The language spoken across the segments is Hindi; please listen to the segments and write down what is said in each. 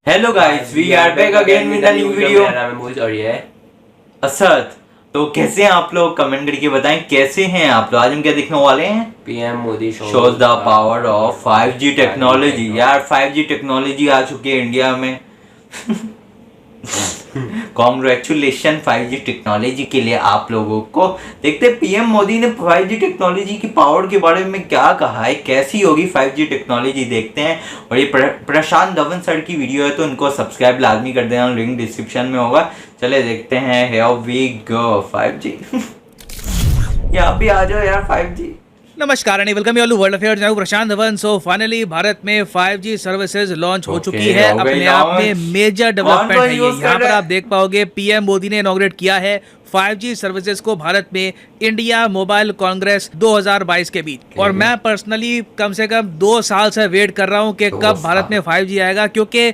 Hello guys, we are back again with a new video. मेरा नाम है मोहित और ये है असद। तो कैसे हैं आप लोग? कमेंट करके बताएं कैसे हैं आप लोग। आज हम क्या देखने वाले हैं? PM Modi shows the power of 5G technology. यार 5G टेक्नोलॉजी आ चुकी है इंडिया में। कॉन्ग्रेचुलेशन 5G टेक्नोलॉजी के लिए आप लोगों को। देखते हैं पीएम मोदी ने 5G टेक्नोलॉजी की पावर के बारे में क्या कहा है, कैसी होगी 5G टेक्नोलॉजी, देखते हैं। और ये प्रशांत धवन सर की वीडियो है तो इनको सब्सक्राइब लाजमी कर देना, लिंक डिस्क्रिप्शन में होगा। चले देखते हैं। Here we go 5G। यहाँ पे आ जाओ यार 5G। नमस्कार and welcome you world affairs. मैं हूं प्रशांत धवन। सो फाइनली भारत में 5G सर्विसेज लॉन्च हो चुकी है। अपने आप में मेजर डेवलपमेंट है ये। यहाँ पर आप देख पाओगे पीएम मोदी ने इनॉग्रेट किया है 5G सर्विसेज को भारत में इंडिया मोबाइल कांग्रेस 2022 के बीच। और मैं पर्सनली कम से कम 2 साल से वेट कर रहा हूँ कि कब भारत में 5G आएगा, क्योंकि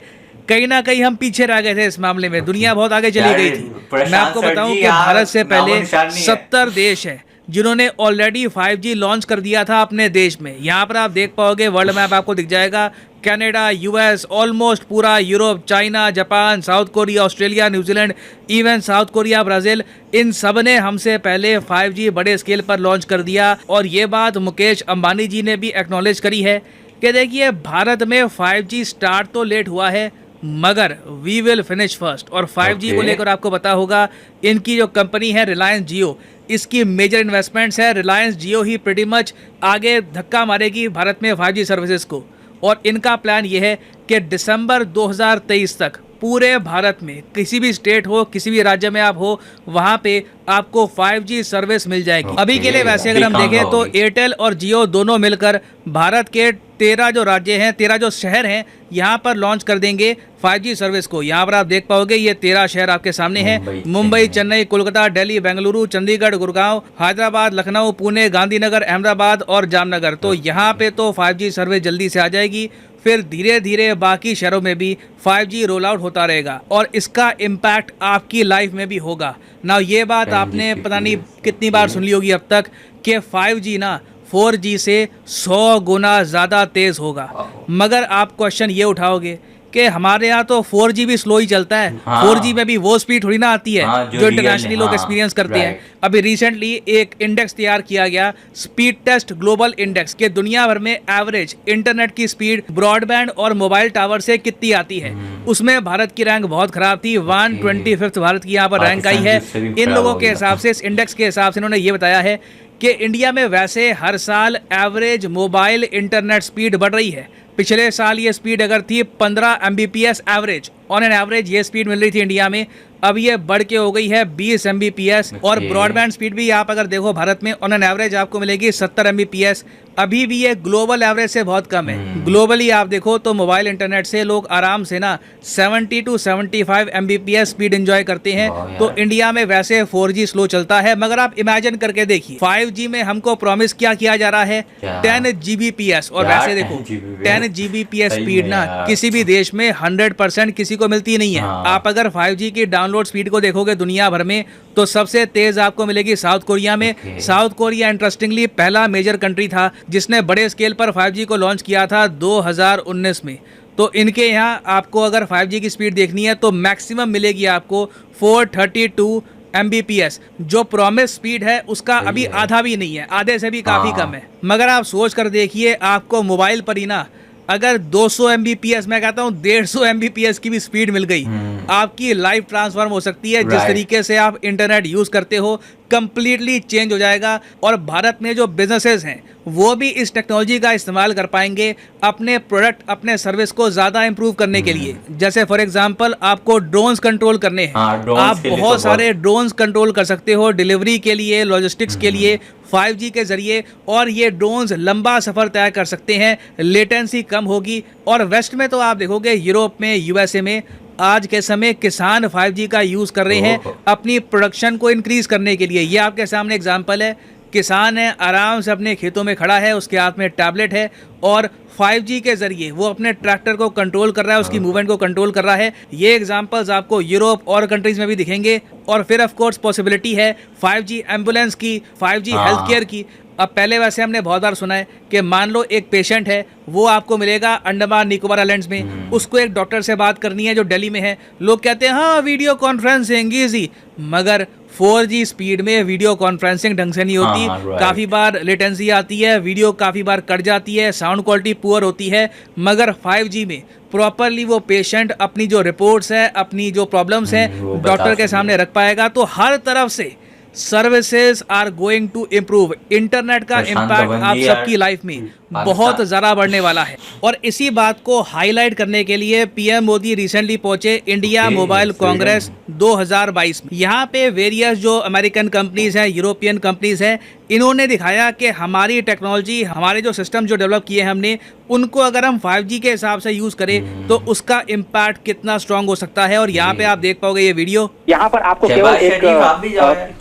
कहीं ना कहीं हम पीछे रह गए थे इस मामले में। दुनिया बहुत आगे चली गई थी। मैं आपको बताऊं कि भारत से पहले 70 देश है जिन्होंने ऑलरेडी 5G लॉन्च कर दिया था अपने देश में। यहाँ पर आप देख पाओगे वर्ल्ड मैप आपको दिख जाएगा। कनाडा, यूएस, ऑलमोस्ट पूरा Europe, China, Japan, South Korea, Australia, New Zealand, even South Korea, Brazil, इन सब ने हमसे पहले 5G बड़े स्केल पर लॉन्च कर दिया। और ये बात मुकेश अंबानी जी ने भी एक्नॉलेज करी है कि देखिए भारत में 5G स्टार्ट तो लेट हुआ है मगर वी विल फिनिश फर्स्ट। और 5G को लेकर आपको पता होगा इनकी जो कंपनी है रिलायंस जियो, इसकी मेजर इन्वेस्टमेंट्स है। रिलायंस जियो ही प्रीटी मच आगे धक्का मारेगी भारत में 5G सर्विसेज को। और इनका प्लान ये है कि दिसंबर 2023 तक पूरे भारत में किसी भी स्टेट हो, किसी भी राज्य में आप हो, वहाँ पे आपको 5G सर्विस मिल जाएगी। अभी के लिए वैसे अगर हम देखें तो एयरटेल और जियो दोनों मिलकर भारत के 13 जो राज्य हैं, 13 जो शहर हैं, यहाँ पर लॉन्च कर देंगे 5G सर्विस को। यहाँ पर आप देख पाओगे ये 13 शहर आपके सामने हैं। मुंबई, चेन्नई, कोलकाता, दिल्ली, बेंगलुरु, चंडीगढ़, गुड़गांव, हैदराबाद, लखनऊ, पुणे, गांधीनगर, अहमदाबाद और जामनगर। तो यहाँ पे तो 5G सर्विस जल्दी से आ जाएगी। फिर धीरे धीरे बाकी शहरों में भी 5G रोल आउट होता रहेगा और इसका इम्पैक्ट आपकी लाइफ में भी होगा ना। ये बात आपने पता नहीं कितनी बार सुन ली होगी अब तक कि 5G ना 4G से 100 गुना ज़्यादा तेज़ होगा। मगर आप क्वेश्चन ये उठाओगे कि हमारे यहाँ तो 4G भी स्लो ही चलता है। 4G में भी वो स्पीड थोड़ी ना आती है जो इंटरनेशनली लोग एक्सपीरियंस करते हैं। अभी रिसेंटली एक इंडेक्स तैयार किया गया, स्पीड टेस्ट ग्लोबल इंडेक्स, के दुनिया भर में एवरेज इंटरनेट की स्पीड ब्रॉडबैंड और मोबाइल टावर से कितनी आती है। उसमें भारत की रैंक बहुत खराब थी। 125 भारत की यहाँ पर रैंक आई है। इन लोगों के हिसाब से, इस इंडेक्स के हिसाब से इन्होंने ये बताया है कि इंडिया में वैसे हर साल एवरेज मोबाइल इंटरनेट स्पीड बढ़ रही है। पिछले साल ये स्पीड अगर थी 15 Mbps average, on an average ये स्पीड मिल रही थी इंडिया में। अब ये बढ़ के हो गई है 20 Mbps। और ब्रॉडबैंड स्पीड भी आप अगर देखो भारत में ऑन एन एवरेज आपको मिलेगी 70 Mbps। अभी भी ये ग्लोबल एवरेज से बहुत कम है। ग्लोबली आप देखो तो मोबाइल इंटरनेट से लोग आराम से ना 70 to 75 Mbps स्पीड एंजॉय करते हैं। तो इंडिया में वैसे 4G स्लो चलता है। मगर आप इमेजिन करके देखिए 5G में हमको प्रॉमिस क्या किया जा रहा है, 10 Gbps। और वैसे देखो 10 Gbps स्पीड ना किसी भी देश में 100% किसी को मिलती नहीं है। आप अगर 5G की डाउनलोड स्पीड को देखोगे दुनिया भर में तो सबसे तेज आपको मिलेगी साउथ कोरिया में। साउथ कोरिया इंटरेस्टिंगली पहला मेजर कंट्री था जिसने बड़े स्केल पर 5G को लॉन्च किया था 2019 में। तो इनके यहाँ आपको अगर 5G की स्पीड देखनी है तो मैक्सिमम मिलेगी आपको 432 Mbps। जो प्रॉमिस स्पीड है उसका अभी आधा भी नहीं है, आधे से भी काफ़ी कम है। मगर आप सोच कर देखिए आपको मोबाइल पर ही ना अगर 200 Mbps, मैं कहता हूँ 150 Mbps की भी स्पीड मिल गई, आपकी लाइफ ट्रांसफॉर्म हो सकती है। जिस तरीके से आप इंटरनेट यूज़ करते हो कंप्लीटली चेंज हो जाएगा। और भारत में जो बिजनेसेस हैं वो भी इस टेक्नोलॉजी का इस्तेमाल कर पाएंगे अपने प्रोडक्ट, अपने सर्विस को ज़्यादा इंप्रूव करने के लिए। जैसे फॉर एग्जांपल आपको ड्रोन्स कंट्रोल करने हैं, आप बहुत सारे ड्रोन्स कंट्रोल कर सकते हो डिलीवरी के लिए, लॉजिस्टिक्स के लिए 5G के जरिए। और ये ड्रोन्स लंबा सफ़र तय कर सकते हैं, लेटेंसी कम होगी। और वेस्ट में तो आप देखोगे यूरोप में, यूएसए में आज के समय किसान 5G का यूज़ कर रहे हैं अपनी प्रोडक्शन को इंक्रीज करने के लिए। ये आपके सामने एग्जांपल है। किसान है, आराम से अपने खेतों में खड़ा है, उसके हाथ में टैबलेट है और 5G के जरिए वो अपने ट्रैक्टर को कंट्रोल कर रहा है, उसकी मूवमेंट को कंट्रोल कर रहा है। ये एग्जांपल्स आपको यूरोप और कंट्रीज में भी दिखेंगे। और फिर ऑफ कोर्स पॉसिबिलिटी है 5G एम्बुलेंस की, 5G हेल्थ केयर की। अब पहले वैसे हमने बहुत बार सुना है कि मान लो एक पेशेंट है, वो आपको मिलेगा अंडमान निकोबार आइलैंड्स में, उसको एक डॉक्टर से बात करनी है जो दिल्ली में है। लोग कहते हैं हाँ वीडियो कॉन्फ्रेंसिंग ईजी, मगर 4G स्पीड में वीडियो कॉन्फ्रेंसिंग ढंग से नहीं होती। काफ़ी बार लेटेंसी आती है, वीडियो काफ़ी बार कट जाती है, साउंड क्वालिटी पुअर होती है। मगर 5G में प्रॉपरली वो पेशेंट अपनी जो रिपोर्ट्स है, अपनी जो प्रॉब्लम्स हैं डॉक्टर के सामने रख पाएगा। तो हर तरफ से services are going to improve. Internet का इम्पैक्ट आप सबकी लाइफ में बहुत ज़्यादा बढ़ने वाला है। और इसी बात को हाईलाइट करने के लिए पीएम मोदी रिसेंटली पहुंचे इंडिया मोबाइल कांग्रेस 2022 में। यहाँ पे वेरियस जो अमेरिकन कंपनीज हैं, यूरोपियन कंपनीज हैं, इन्होंने दिखाया कि हमारी टेक्नोलॉजी, हमारे जो सिस्टम जो डेवलप किए हैं हमने, उनको अगर हम 5G के हिसाब से यूज़ करें तो उसका इम्पैक्ट कितना स्ट्रांग हो सकता है। और यहाँ पे आप देख पाओगे ये वीडियो, यहाँ पर आपको केवल एक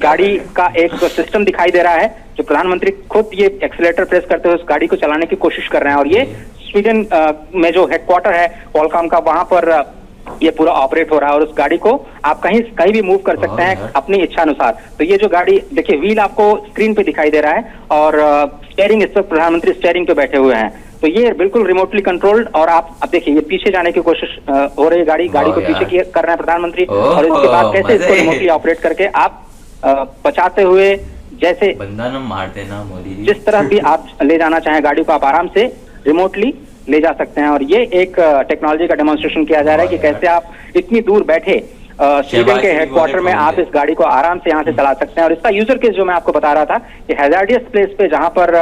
गाड़ी का एक सिस्टम दिखाई दे रहा है जो प्रधानमंत्री खुद ये एक्सीलेटर प्रेस करते हुए उस गाड़ी को चलाने की कोशिश कर रहे हैं। और ये स्वीडन में जो हेडक्वार्टर है क्वालकॉम का, वहां पर ये पूरा ऑपरेट हो रहा है। और उस गाड़ी को आप कहीं भी मूव कर सकते हैं अपनी इच्छा अनुसार। तो ये जो गाड़ी देखिए, व्हील आपको स्क्रीन पे दिखाई दे रहा है और स्टीयरिंग, इस वक्त प्रधानमंत्री स्टीयरिंग पे बैठे हुए हैं। तो ये बिल्कुल रिमोटली कंट्रोल्ड। और आप अब देखिए, ये पीछे जाने की कोशिश हो रही है, गाड़ी को पीछे कर रहे हैं प्रधानमंत्री। और इसके बाद कैसे इसको रिमोटली ऑपरेट करके आप बचाते हुए, जैसे बंदा न मार देना मोदी जी, जिस तरह भी आप ले जाना चाहें गाड़ी को, आप आराम से रिमोटली ले जा सकते हैं। और ये एक टेक्नोलॉजी का डेमोन्स्ट्रेशन किया जा रहा है कि कैसे आप इतनी दूर बैठे स्वीडन के हेडक्वार्टर में आप इस गाड़ी को आराम से यहाँ से चला सकते हैं। और इसका यूजर केस जो मैं आपको बता रहा था कि हैजार्डियस प्लेस पे, जहाँ पर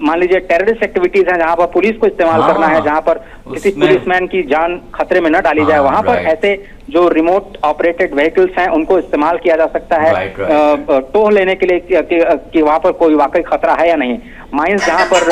मान लीजिए टेररिस्ट एक्टिविटीज हैं, जहाँ पर पुलिस को इस्तेमाल करना है, जहाँ पर किसी पुलिसमैन की जान खतरे में न डाली जाए, वहां पर ऐसे जो रिमोट ऑपरेटेड व्हीकल्स हैं उनको इस्तेमाल किया जा सकता है टोह लेने के लिए कि वहां पर कोई वाकई खतरा है या नहीं। माइंस जहाँ पर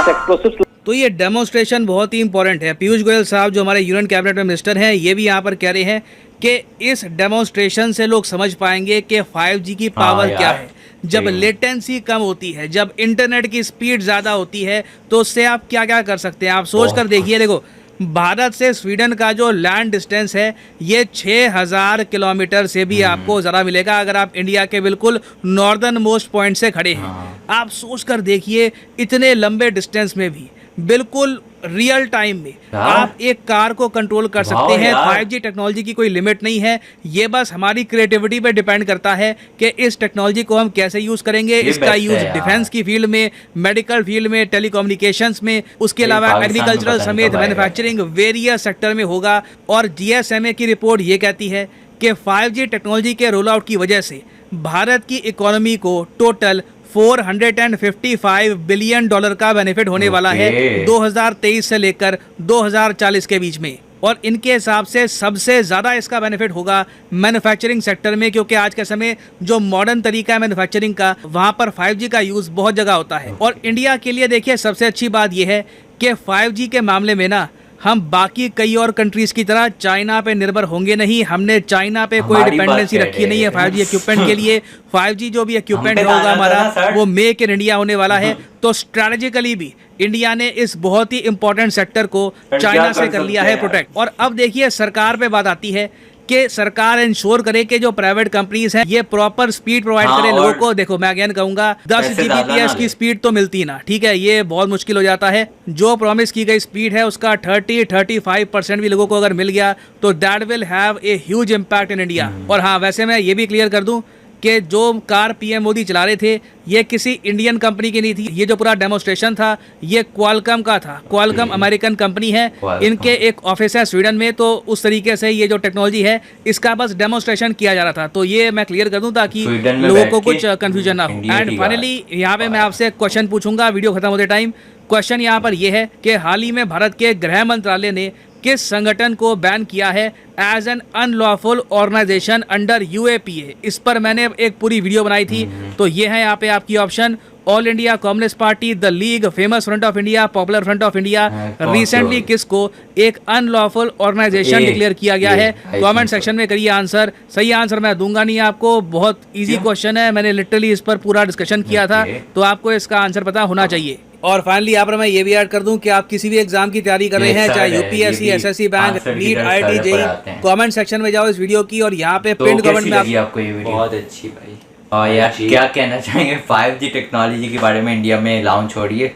एक्सप्लोसिव। तो ये डेमोन्स्ट्रेशन बहुत ही इंपॉर्टेंट है। पीयूष गोयल साहब जो हमारे यूनियन कैबिनेट में मिनिस्टर हैं, ये भी यहाँ पर कह रहे हैं कि इस डेमोन्स्ट्रेशन से लोग समझ पाएंगे कि 5G की पावर क्या है। जब लेटेंसी कम होती है, जब इंटरनेट की स्पीड ज़्यादा होती है, तो उससे आप क्या क्या कर सकते हैं। आप सोच कर देखिए, देखो भारत से स्वीडन का जो लैंड डिस्टेंस है ये 6000 किलोमीटर से भी आपको ज़रा मिलेगा अगर आप इंडिया के बिल्कुल नॉर्दर्न मोस्ट पॉइंट से खड़े हैं। आप सोच कर देखिए, इतने लंबे डिस्टेंस में भी बिल्कुल रियल टाइम में आप एक कार को कंट्रोल कर सकते हैं। 5G टेक्नोलॉजी की कोई लिमिट नहीं है, ये बस हमारी क्रिएटिविटी पे डिपेंड करता है कि इस टेक्नोलॉजी को हम कैसे यूज़ करेंगे। इसका यूज़ डिफेंस की फील्ड में, मेडिकल फील्ड में, टेलीकम्युनिकेशंस में, उसके अलावा एग्रीकल्चरल समेत मैन्युफैक्चरिंग वेरियस सेक्टर में होगा। और GSMA की रिपोर्ट ये कहती है कि 5G टेक्नोलॉजी के रोल आउट की वजह से भारत की इकोनॉमी को टोटल $455 बिलियन का बेनिफिट होने वाला है 2023 से लेकर 2040 के बीच में। और इनके हिसाब से सबसे ज़्यादा इसका बेनिफिट होगा मैन्युफैक्चरिंग सेक्टर में, क्योंकि आज के समय जो मॉडर्न तरीका है मैन्युफैक्चरिंग का, वहाँ पर 5G का यूज़ बहुत जगह होता है। और इंडिया के लिए देखिए सबसे अच्छी बात यह है कि 5G के मामले में ना हम बाकी कई और कंट्रीज की तरह चाइना पे निर्भर होंगे नहीं। हमने चाइना पे कोई डिपेंडेंसी रखी नहीं है 5G इक्विपमेंट के लिए। 5G जो भी इक्विपमेंट होगा हमारा, वो मेक इन इंडिया होने वाला है। तो स्ट्रैटेजिकली भी इंडिया ने इस बहुत ही इंपॉर्टेंट सेक्टर को चाइना से कर लिया है प्रोटेक्ट। और अब देखिए सरकार पे बात आती है कि सरकार इंश्योर करे कि जो प्राइवेट कंपनीज हैं ये प्रॉपर स्पीड प्रोवाइड करे लोगों को। देखो मैं अगेन कहूंगा 10 Gbps की स्पीड तो मिलती ना, ठीक है, ये बहुत मुश्किल हो जाता है। जो प्रॉमिस की गई स्पीड है उसका 30-35% भी लोगों को अगर मिल गया तो that will have a huge impact in India. और हाँ, वैसे मैं ये भी क्लियर कर दूं कि जो कार पीएम मोदी चला रहे थे ये किसी इंडियन कंपनी की नहीं थी। ये जो पूरा डेमोन्स्ट्रेशन था ये क्वालकॉम का था। क्वालकॉम अमेरिकन कंपनी है, इनके एक ऑफिस है स्वीडन में। तो उस तरीके से ये जो टेक्नोलॉजी है इसका बस डेमोन्स्ट्रेशन किया जा रहा था। तो ये मैं क्लियर कर दूं ताकि लोगों को कुछ कंफ्यूजन ना हो। एंड फाइनली यहाँ पे मैं आपसे क्वेश्चन पूछूंगा वीडियो खत्म होते टाइम। क्वेश्चन यहाँ पर यह है कि हाल ही में भारत के गृह मंत्रालय ने किस संगठन को बैन किया है as an unlawful organisation under UAPA। इस पर मैंने एक पूरी वीडियो बनाई थी। तो ये है यहाँ पे आपकी option: all India communist party, the league, famous front of India, popular front of India. Recently किसको एक अनलॉफुल ऑर्गेनाइजेशन डिक्लेयर किया गया है? कमेंट सेक्शन में करिए आंसर। सही आंसर मैं दूंगा नहीं आपको, बहुत इजी क्वेश्चन है, मैंने लिटरली इस पर पूरा डिस्कशन किया था, तो आपको इसका आंसर पता होना चाहिए। और फाइनली यहाँ पर मैं ये भी ऐड कर दूं कि आप किसी भी एग्जाम की तैयारी कर रहे हैं, चाहे UPSC, SSC, bank, NEET, IIT, JEE, comment section में जाओ इस वीडियो की और यहाँ पे पिन कमेंट में आपको ये वीडियो बहुत अच्छी भाई और यार क्या कहना चाहेंगे 5G टेक्नोलॉजी के बारे में इंडिया में लॉन्च हो रही है?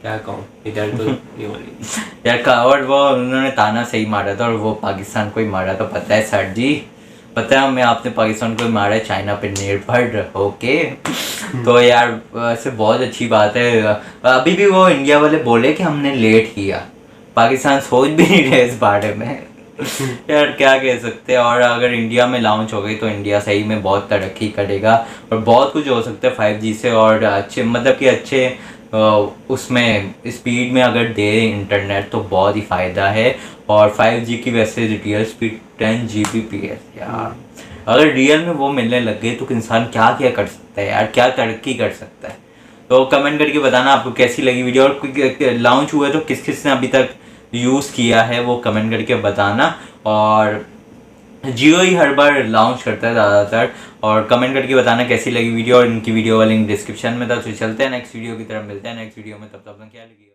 क्या कहूँ, इधर तो ये हो रही यार का और वो उन्होंने ताना सही मारा था और वो पाकिस्तान को ही मारा तो पता है सर जी, पता है हमें, आपने पाकिस्तान को ही मारा है चाइना पे निर्भर होके। तो यार वैसे बहुत अच्छी बात है। अभी भी वो इंडिया वाले बोले कि हमने लेट किया, पाकिस्तान सोच भी नहीं रहे इस बारे में। यार क्या कह सकते हैं। और अगर इंडिया में लॉन्च हो गई तो इंडिया सही में बहुत तरक्की करेगा और बहुत कुछ हो सकता है 5G से। और अच्छे मतलब कि अच्छे उसमें स्पीड में अगर दे इंटरनेट तो बहुत ही फ़ायदा है। और 5G की वैसे रियल स्पीड 10 Gbps यार, अगर रियल में वो मिलने लग गई तो इंसान क्या क्या कर सकता है यार, क्या तरक्की कर सकता है। तो कमेंट करके बताना आपको कैसी लगी वीडियो, और लॉन्च हुआ है तो किस किस ने अभी तक यूज़ किया है वो कमेंट करके बताना। और जियो ही हर बार लॉन्च करता है ज़्यादातर। और कमेंट करके बताना कैसी लगी वीडियो, और इनकी वीडियो का लिंक डिस्क्रिप्शन में था। तो चलते हैं नेक्स्ट वीडियो की तरफ, मिलते हैं नेक्स्ट वीडियो में, तब तक क्या लगी।